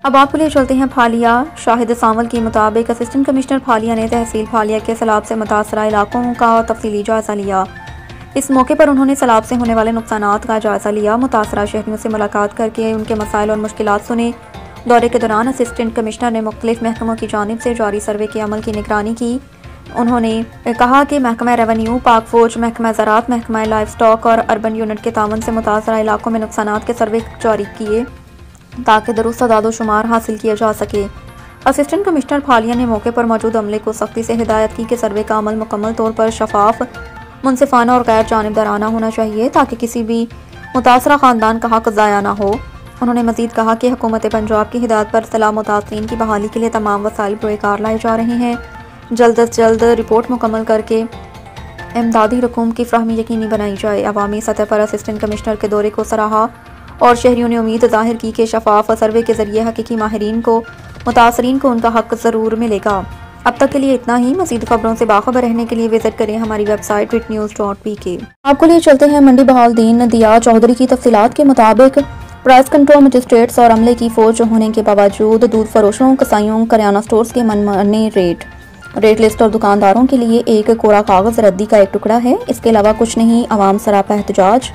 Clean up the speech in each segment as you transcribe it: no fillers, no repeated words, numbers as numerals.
अब आपके लिए चलते हैं फालिया। शाहिद सावल के मुताबिक असिस्टेंट कमिश्नर फालिया ने तहसील फालिया के सैलाब से मुतासरा इलाकों का तफसीली जायजा लिया। इस मौके पर उन्होंने सैलाब से होने वाले नुकसानात का जायजा लिया, मुतासरा शहरियों से मुलाकात करके उनके मसाइल और मुश्किलात सुने। दौरे के दौरान असिस्टेंट कमिश्नर ने मुख्तलिफ महकमों की जानिब से जारी सर्वे के अमल की निगरानी की। उन्होंने कहा कि महकमा रेवेन्यू, पाक फौज, महकमा ज़राअत, महकमा लाइफ स्टॉक और अर्बन यूनिट के तावन से मुतासरा इलाकों में नुकसानात के सर्वे जारी किए ताकि दुरुस्त आदाद-ओ-शुमार हासिल किया जा सके। असिस्टेंट कमिश्नर फालिया ने मौके पर मौजूद अमले को सख्ती से हिदायत की कि सर्वे का अमल मुकम्मल तौर पर शफाफ, मुनसिफाना और गैर जानिबदाराना होना चाहिए ताकि किसी भी मुतासरा ख़ानदान का हक ज़ाया ना हो। उन्होंने मज़ीद कहा कि हुकूमत पंजाब की हिदायत पर सैलाब मुतासरीन की बहाली के लिए तमाम वसाइल पुरकार लाए जा रहे हैं। जल्द अज जल्द रिपोर्ट मुकम्मल करके इमदादी रकूम की फ्राहमी यकीनी बनाई जाए। अवामी सतह पर असिस्टेंट कमिश्नर के दौरे को सराहा और शहरियों ने उम्मीद जाहिर की कि शफाफ सर्वे के जरिए हकीकी माहिरीन को, मुतासरीन को उनका हक ज़रूर मिलेगा। अब तक के लिए इतना ही। मज़ीद खबरों से बाखबर रहने के लिए विजिट करें हमारी वेबसाइट witnews.pk। आपको लिए चलते हैं मंडी बहाउद्दीन दिया चौधरी की तफसीलात के मुताबिक प्राइस कंट्रोल मजिस्ट्रेट्स और अमले की फौज होने के बावजूद दूध फरोशों, कसाईयों, करियाना स्टोर्स के मनमाने रेट लिस्ट और दुकानदारों के लिए एक कोरा कागज रद्दी का एक टुकड़ा है। इसके अलावा कुछ नहीं। आवाम सरापा एहतजाज।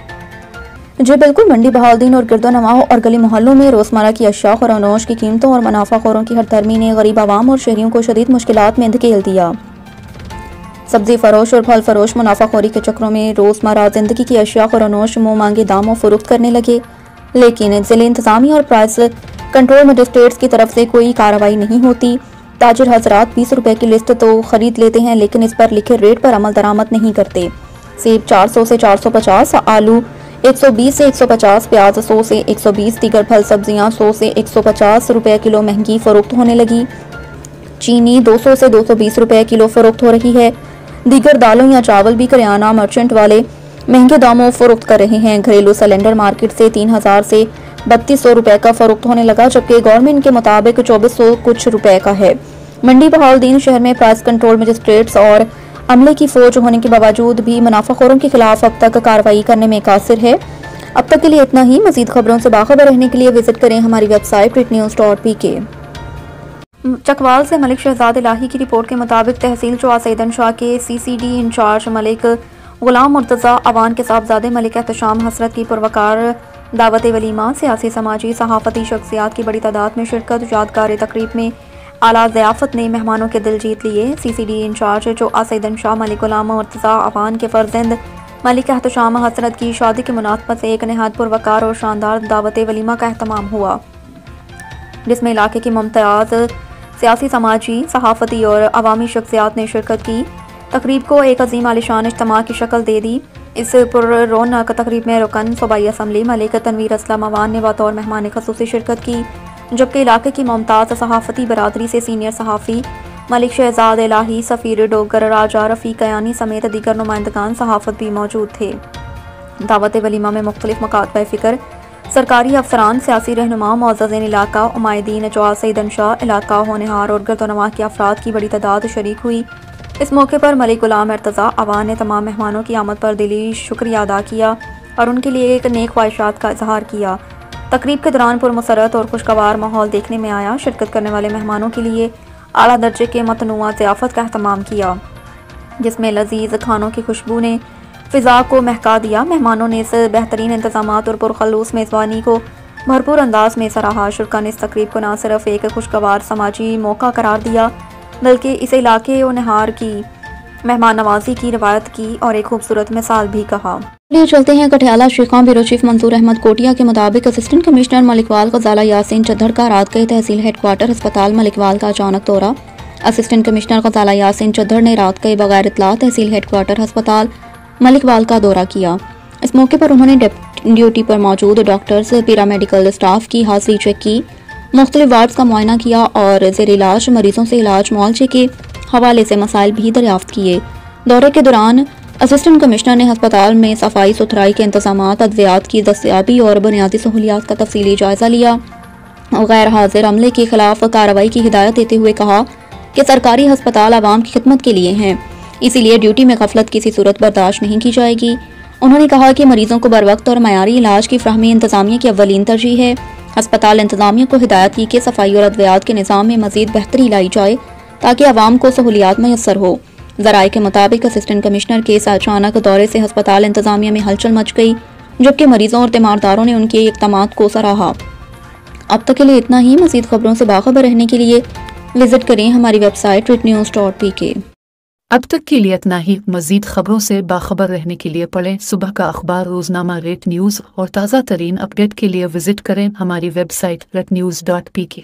जी बिल्कुल, मंडी बहाउद्दीन और गिरदोनवाह और गली मोहल्लों में रोजमर्रा की अशिया और अनोश की कीमतों और मुनाफाखोरों की हरदर्मी ने गरीब आवाम और शहरियों को शदीद मुश्किलात में धकेल दिया। सब्जी फरोश और फल फरोश मुनाफाखोरी के चक्रों में रोजमर्रा जिंदगी की अशिया और अनोश मुंह मांगे दामों फरोख्त करने लगे, लेकिन जिले इंतजामिया और प्राइस कंट्रोल मजिस्ट्रेट्स की तरफ से कोई कार्रवाई नहीं होती। ताजिर हजरात 20 रुपए की लिस्ट तो खरीद लेते हैं, लेकिन इस पर लिखे रेट पर अमल दरामद नहीं करते। सेब 400 से 450, आलू 120 से 150, प्याज 100 से 120, दीगर फल सब्जियां 100 से 150 रुपए किलो महंगी फरोख्त होने लगी। चीनी 200 से 220 रुपए किलो फरोख्त हो रही है। दीगर दालों या चावल भी करियाना मर्चेंट वाले महंगे दामों फरोख्त कर रहे हैं। घरेलू सिलेंडर मार्केट से 3000 से 3200 रुपए का फरोख्त होने लगा, जबकि गवर्नमेंट के मुताबिक 2400 कुछ रुपए का है। मंडी बहाउद्दीन शहर में प्राइस कंट्रोल मजिस्ट्रेट्स और अमले की फौज होने के बावजूद भी मुनाफाखोरों के खिलाफ अब तक कार्रवाई करने में कासिर है। अब तक के लिए इतना ही। मजीद खबरों से बाखबर रहने के लिए विजिट करें हमारी वेबसाइट witnews.pk। चकवाल से मलिक शहजाद इलाही की रिपोर्ट के मुताबिक तहसील चौआ सैयदन शाह के CCD इंचार्ज मलिक गुलाम मुर्तज़ा अवान के साहबजादे मलिक एहतशाम हसरत की पुरवकार दावत वलीमा, सियासी, समाजी, सहाफती शख्सियात की बड़ी तादाद में शिरकत। यादगार तकरीब में आला ज़ियाफ़त ने मेहमानों के दिल जीत लिए। CCD इंचार्ज चौआ सैयदन शाह मलिक गुलाम मुर्तज़ा अवान के फर्जंद मलिक एहतशाम हसरत की शादी के मुनासबत से एक नहायत पुरवकार और शानदार दावत वलीमा का एहतमाम हुआ, जिसमें इलाके की मुमताज़ सियासी, समाजी, सहाफती और अवामी शख्सियात ने शिरकत की। तकरीब को एक अजीम आलिशान इज्तिमा की शक्ल दे दी। इस पुररौनक तकरीब में रुकन सूबाई असम्बली मलिक तनवीर असलम अवान ने बतौर मेहमान खसूसी शिरकत की, जबकि इलाके की मुमताज़ सहाफती बरादरी से सीनियर सहाफ़ी मलिक शहजाद इलाही, सफ़ीर डोगर राजा रफ़ी कयानी समेत दीगर नुमाइंदगान सहाफ़त भी मौजूद थे। दावत वलीमा में मुख्तलिफ मकातब फ़िक्र, सरकारी अफसरान, सियासी रहनुमा, मुअज़्ज़ज़ीन इलाका, उमायदीन चौआ सैयदन शाह इलाका, होनहार और गिरदोनवाह के अफराद की बड़ी तादाद शरीक हुई। इस मौके पर मलिक गुलाम मुर्तज़ा अवान ने तमाम मेहमानों की आमद पर दिली शुक्रिया अदा किया और उनके लिए एक नेक ख्वाहिशात का इजहार किया। तकरीब के दौरान पुरमसरत और खुशगवार माहौल देखने में आया। शिरकत करने वाले मेहमानों के लिए आला दर्जे के मतनुआ ज़ियाफ़त का अहतमाम किया, जिसमें लजीज खानों की खुशबू ने फ़िज़ा को महका दिया। मेहमानों ने इस बेहतरीन इंतज़ामात और पुरखलूस मेज़बानी को भरपूर अंदाज में सराहा। शुरका ने इस तकरीब को न सिर्फ एक खुशगवार समाजी मौका करार दिया, बल्कि इस इलाके और नहार की मेहमान नवाजी की रवायत की और एक खूबसूरत मिसाल भी कहा। लिए चलते हैं कठियाला। शेखों ब्यूरो चीफ मंसूर अहमद कोटिया के मुताबिक असिस्टेंट कमिश्नर मलिकवाल ग़ज़ाला यासीन चद्दर का रात गए तहसील हेडक्वार्टर अस्पताल मलिकवाल का अचानक दौरा। असिस्टेंट कमिश्नर ग़ज़ाला यासीन चद्दर ने रात गए बगैर इत्तला तहसील हेडक्वार्टर अस्पताल मलिकवाल का दौरा किया। इस मौके पर उन्होंने ड्यूटी पर मौजूद डॉक्टर्स, पैरामेडिकल स्टाफ की हाजिरी चेक की, मुख्तलिफ वार्ड्स का मुआयना किया और ज़ेर इलाज मरीजों से इलाज मुआवजे के हवाले से मसाइल भी दरियाफ्त किए। दौरे के दौरान असिस्टेंट कमिश्नर ने अस्पताल में सफाई सुथराई के इंतजामात, अद्वियात की दस्तयाबी और बुनियादी सहूलियात का तफसीली जायजा लिया और गैर हाजिर अमले के खिलाफ कार्रवाई की हिदायत देते हुए कहा कि सरकारी अस्पताल आवाम की खिदमत के लिए हैं, इसीलिए ड्यूटी में गफलत किसी सूरत बर्दाश्त नहीं की जाएगी। उन्होंने कहा कि मरीजों को बर वक्त और मयारी इलाज की फ्राहमी इंतजामिया की अव्वलीन तरजीह है। अस्पताल इंतजामिया को हिदायत की कि सफाई और अद्वियात के निज़ाम में मजीद बेहतरी लाई जाए ताकि आवाम को सहूलियात मैसर हो। ज़राए के मुताबिक असिस्टेंट कमिश्नर के अचानक दौरे से अस्पताल इंतजामिया में हलचल मच गई, जबकि मरीजों और तीमारदारों ने उनके इक़दामात को सराहा। अब तक के लिए इतना ही। मजीद खबरों से बाखबर रहने के लिए विजिट करें हमारी वेबसाइट retnews.pk। अब तक के लिए इतना ही। मजीद खबरों से बाखबर रहने के लिए पढ़ें सुबह का अखबार रोजनामा रेट न्यूज़ और ताज़ा तरीन अपडेट के लिए विजिट करें हमारी वेबसाइट retnews.pk।